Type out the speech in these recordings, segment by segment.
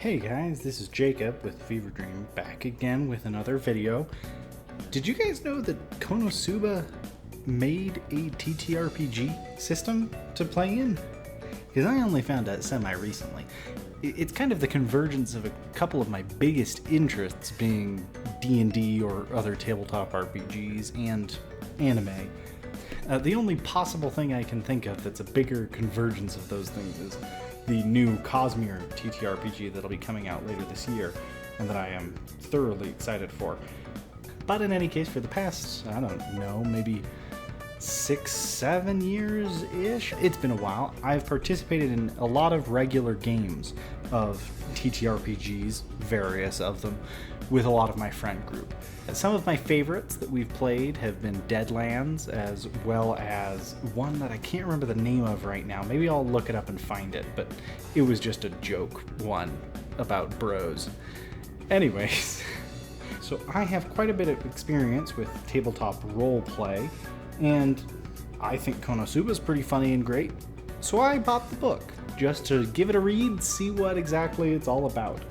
Hey guys, this is Jacob with Fever Dream back again with another video. Did you guys know that Konosuba made a TTRPG system to play in? Because I only found out semi-recently. It's kind of the convergence of a couple of my biggest interests being D&D or other tabletop RPGs and anime. The only possible thing I can think of that's a bigger convergence of those things is the new Cosmere TTRPG that'll be coming out later this year, and that I am thoroughly excited for. But in any case, for the past, I don't know, maybe 6-7 years-ish, it's been a while, I've participated in a lot of regular games of TTRPGs, various of them, with a lot of my friend group. Some of my favorites that we've played have been Deadlands, as well as one that I can't remember the name of right now. Maybe I'll look it up and find it, but it was just a joke one about bros. Anyways, so I have quite a bit of experience with tabletop roleplay, and I think Konosuba is pretty funny and great, so I bought the book just to give it a read, see what exactly it's all about.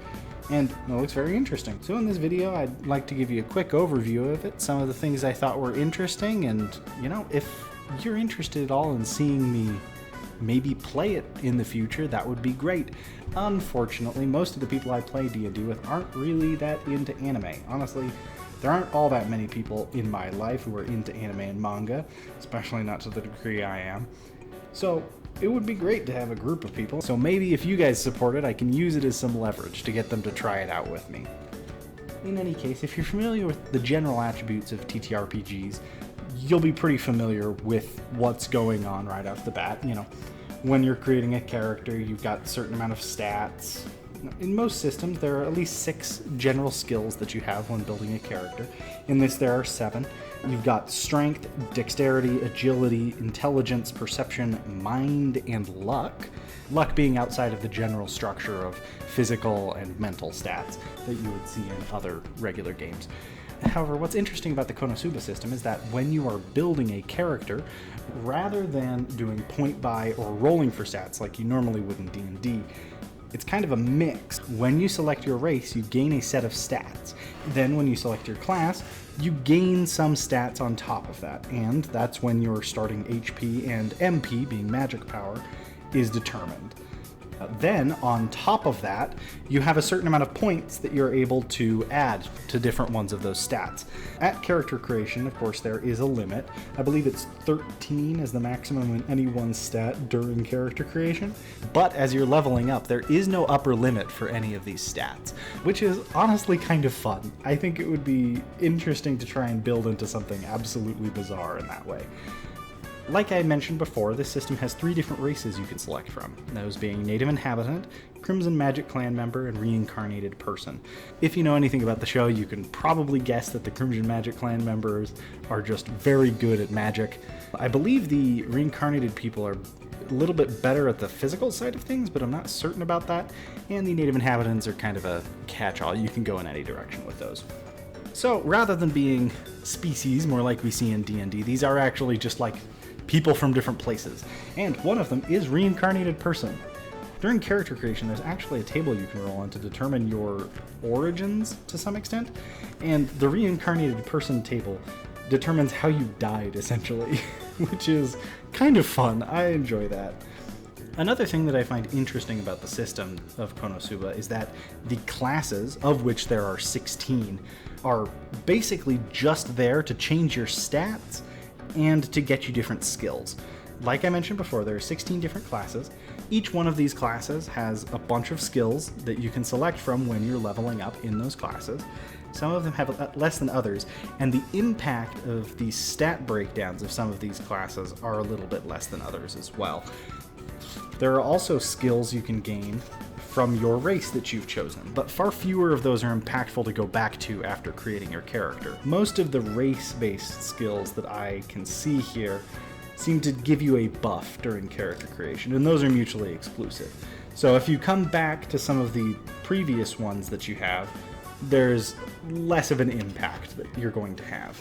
And it looks very interesting. So in this video, I'd like to give you a quick overview of it, some of the things I thought were interesting, and, you know, if you're interested at all in seeing me maybe play it in the future, that would be great. Unfortunately, most of the people I play D&D with aren't really that into anime. Honestly, there aren't all that many people in my life who are into anime and manga, especially not to the degree I am. So it would be great to have a group of people, so maybe if you guys support it, I can use it as some leverage to get them to try it out with me. In any case, if you're familiar with the general attributes of TTRPGs, you'll be pretty familiar with what's going on right off the bat. You know, when you're creating a character, you've got a certain amount of stats. In most systems, there are at least 6 general skills that you have when building a character. In this, there are 7. You've got strength, dexterity, agility, intelligence, perception, mind, and luck. Luck being outside of the general structure of physical and mental stats that you would see in other regular games. However, what's interesting about the Konosuba system is that when you are building a character, rather than doing point buy or rolling for stats like you normally would in D&D, it's kind of a mix. When you select your race, you gain a set of stats. Then when you select your class, you gain some stats on top of that, and that's when your starting HP and MP, being magic power, is determined. Then, on top of that, you have a certain amount of points that you're able to add to different ones of those stats. At character creation, of course, there is a limit. I believe it's 13 as the maximum in any one stat during character creation. But as you're leveling up, there is no upper limit for any of these stats, which is honestly kind of fun. I think it would be interesting to try and build into something absolutely bizarre in that way. Like I mentioned before, this system has 3 different races you can select from, those being Native Inhabitant, Crimson Magic Clan member, and Reincarnated Person. If you know anything about the show, you can probably guess that the Crimson Magic Clan members are just very good at magic. I believe the Reincarnated people are a little bit better at the physical side of things, but I'm not certain about that, and the Native Inhabitants are kind of a catch-all. You can go in any direction with those. So, rather than being species, more like we see in D&D, these are actually just like people from different places, and one of them is Reincarnated Person. During character creation, there's actually a table you can roll on to determine your origins to some extent, and the Reincarnated Person table determines how you died, essentially, which is kind of fun. I enjoy that. Another thing that I find interesting about the system of Konosuba is that the classes, of which there are 16, are basically just there to change your stats and to get you different skills. Like I mentioned before, there are 16 different classes. Each one of these classes has a bunch of skills that you can select from when you're leveling up in those classes. Some of them have less than others, and the impact of the stat breakdowns of some of these classes are a little bit less than others as well. There are also skills you can gain from your race that you've chosen, but far fewer of those are impactful to go back to after creating your character. Most of the race-based skills that I can see here seem to give you a buff during character creation, and those are mutually exclusive. So if you come back to some of the previous ones that you have, there's less of an impact that you're going to have.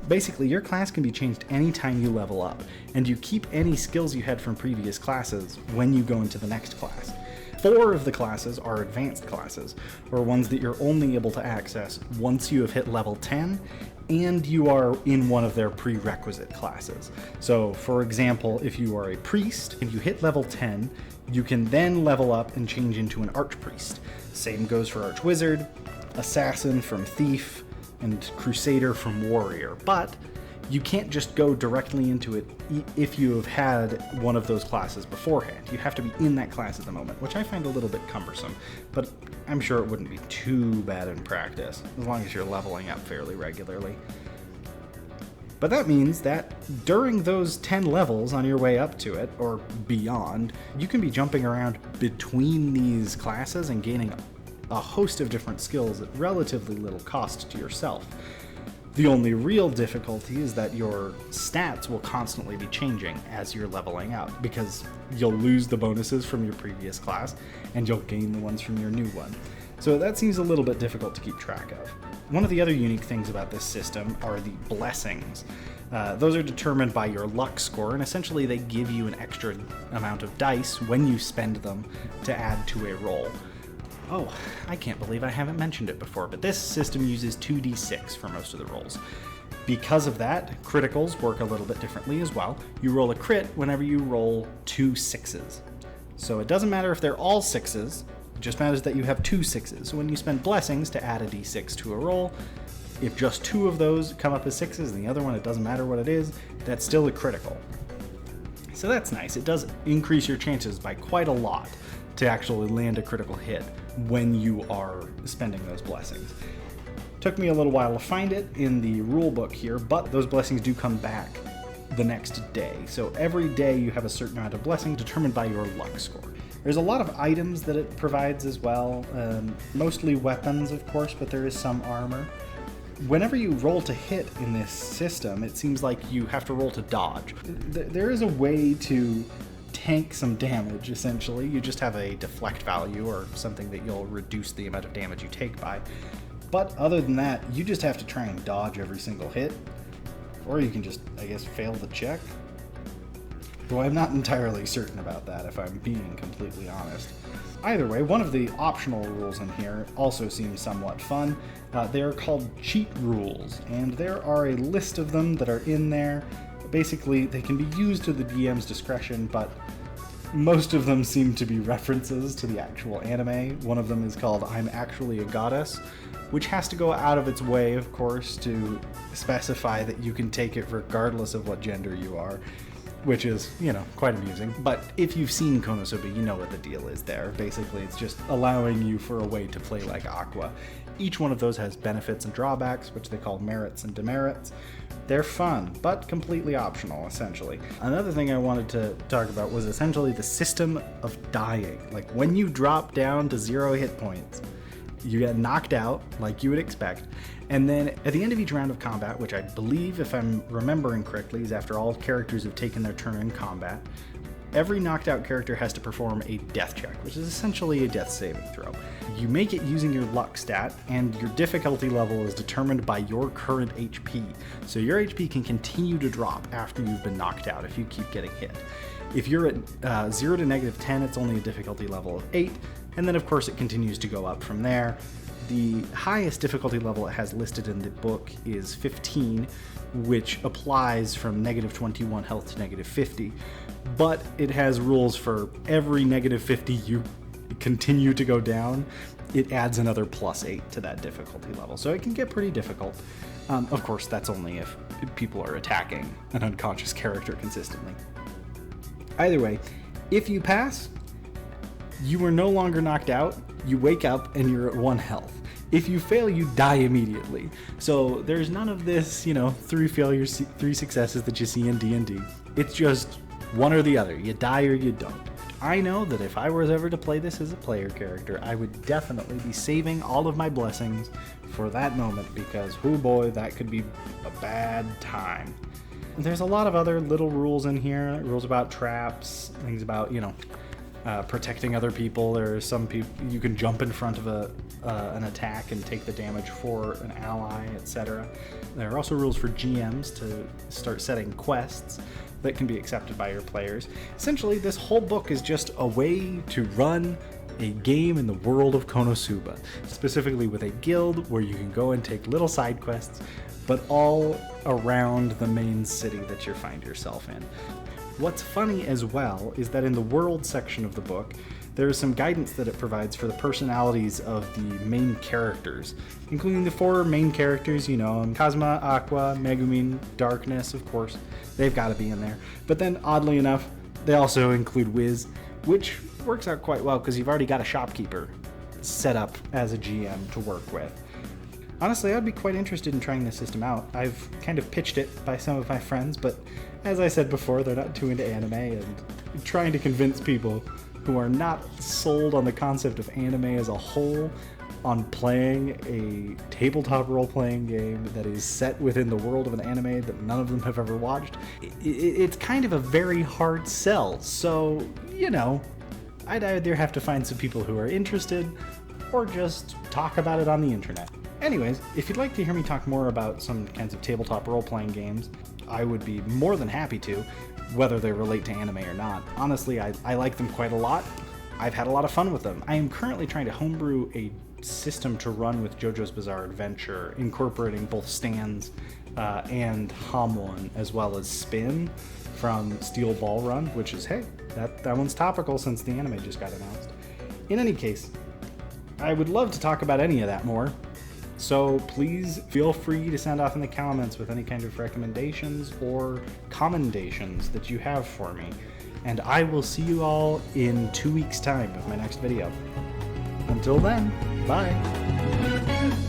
Basically, your class can be changed anytime you level up, and you keep any skills you had from previous classes when you go into the next class. 4 of the classes are advanced classes, or ones that you're only able to access once you have hit level 10 and you are in one of their prerequisite classes. So, for example, if you are a priest and you hit level 10, you can then level up and change into an archpriest. Same goes for archwizard, assassin from thief, and crusader from warrior. But you can't just go directly into it if you have had one of those classes beforehand. You have to be in that class at the moment, which I find a little bit cumbersome, but I'm sure it wouldn't be too bad in practice, as long as you're leveling up fairly regularly. But that means that during those 10 levels on your way up to it, or beyond, you can be jumping around between these classes and gaining a host of different skills at relatively little cost to yourself. The only real difficulty is that your stats will constantly be changing as you're leveling up, because you'll lose the bonuses from your previous class and you'll gain the ones from your new one. So that seems a little bit difficult to keep track of. One of the other unique things about this system are the blessings. Those are determined by your luck score, and essentially they give you an extra amount of dice when you spend them to add to a roll. Oh, I can't believe I haven't mentioned it before, but this system uses 2d6 for most of the rolls. Because of that, criticals work a little bit differently as well. You roll a crit whenever you roll 2 6s. So it doesn't matter if they're all 6s, it just matters that you have 2 6s. So when you spend blessings to add a d6 to a roll, if just 2 of those come up as 6s and the other one, it doesn't matter what it is, that's still a critical. So that's nice. It does increase your chances by quite a lot to actually land a critical hit when you are spending those blessings. Took me a little while to find it in the rule book here, but those blessings do come back the next day. So every day you have a certain amount of blessing determined by your luck score. There's a lot of items that it provides as well, mostly weapons, of course, but there is some armor. Whenever you roll to hit in this system, it seems like you have to roll to dodge. There is a way to tank some damage, essentially. You just have a deflect value or something that you'll reduce the amount of damage you take by. But other than that, you just have to try and dodge every single hit. Or you can just, I guess, fail the check. Though I'm not entirely certain about that, if I'm being completely honest. Either way, one of the optional rules in here also seems somewhat fun. They are called cheat rules, and there are a list of them that are in there. Basically, they can be used to the DM's discretion, but most of them seem to be references to the actual anime. One of them is called I'm Actually a Goddess, which has to go out of its way, of course, to specify that you can take it regardless of what gender you are, which is, quite amusing. But if you've seen Konosuba, you know what the deal is there. Basically, it's just allowing you for a way to play like Aqua. Each one of those has benefits and drawbacks, which they call merits and demerits. They're fun, but completely optional, essentially. Another thing I wanted to talk about was essentially the system of dying. Like, when you drop down to 0 hit points, you get knocked out, like you would expect, and then at the end of each round of combat, which I believe, if I'm remembering correctly, is after all characters have taken their turn in combat, every knocked out character has to perform a death check, which is essentially a death saving throw. You make it using your luck stat, and your difficulty level is determined by your current HP. So your HP can continue to drop after you've been knocked out if you keep getting hit. If you're at 0 to -10, it's only a difficulty level of 8, and then of course it continues to go up from there. The highest difficulty level it has listed in the book is 15, which applies from -21 health to -50, but it has rules for every -50 you continue to go down, it adds another +8 to that difficulty level, so it can get pretty difficult. Of course, that's only if people are attacking an unconscious character consistently. Either way, if you pass, you are no longer knocked out, you wake up and you're at 1 health. If you fail, you die immediately. So there's none of this, 3 failures, 3 successes that you see in D&D. It's just one or the other. You die or you don't. I know that if I was ever to play this as a player character, I would definitely be saving all of my blessings for that moment, because, oh boy, that could be a bad time. There's a lot of other little rules in here, rules about traps, things about, protecting other people. There are some people, you can jump in front of an attack and take the damage for an ally, etc. There are also rules for GMs to start setting quests that can be accepted by your players. Essentially, this whole book is just a way to run a game in the world of Konosuba, specifically with a guild where you can go and take little side quests, but all around the main city that you find yourself in. What's funny as well is that in the world section of the book, there is some guidance that it provides for the personalities of the main characters, including the 4 main characters, you know, Kazuma, Aqua, Megumin, Darkness, of course. They've got to be in there. But then, oddly enough, they also include Wiz, which works out quite well because you've already got a shopkeeper set up as a GM to work with. Honestly, I'd be quite interested in trying this system out. I've kind of pitched it by some of my friends, but as I said before, they're not too into anime, and trying to convince people who are not sold on the concept of anime as a whole on playing a tabletop role-playing game that is set within the world of an anime that none of them have ever watched, it's kind of a very hard sell. So, you know, I'd either have to find some people who are interested or just talk about it on the internet. Anyways, if you'd like to hear me talk more about some kinds of tabletop role-playing games, I would be more than happy to, whether they relate to anime or not. Honestly, I like them quite a lot. I've had a lot of fun with them. I am currently trying to homebrew a system to run with JoJo's Bizarre Adventure, incorporating both stands and Hamon, as well as Spin from Steel Ball Run, which is, hey, that one's topical since the anime just got announced. In any case, I would love to talk about any of that more. So please feel free to send off in the comments with any kind of recommendations or commendations that you have for me. And I will see you all in 2 weeks' time with my next video. Until then, bye!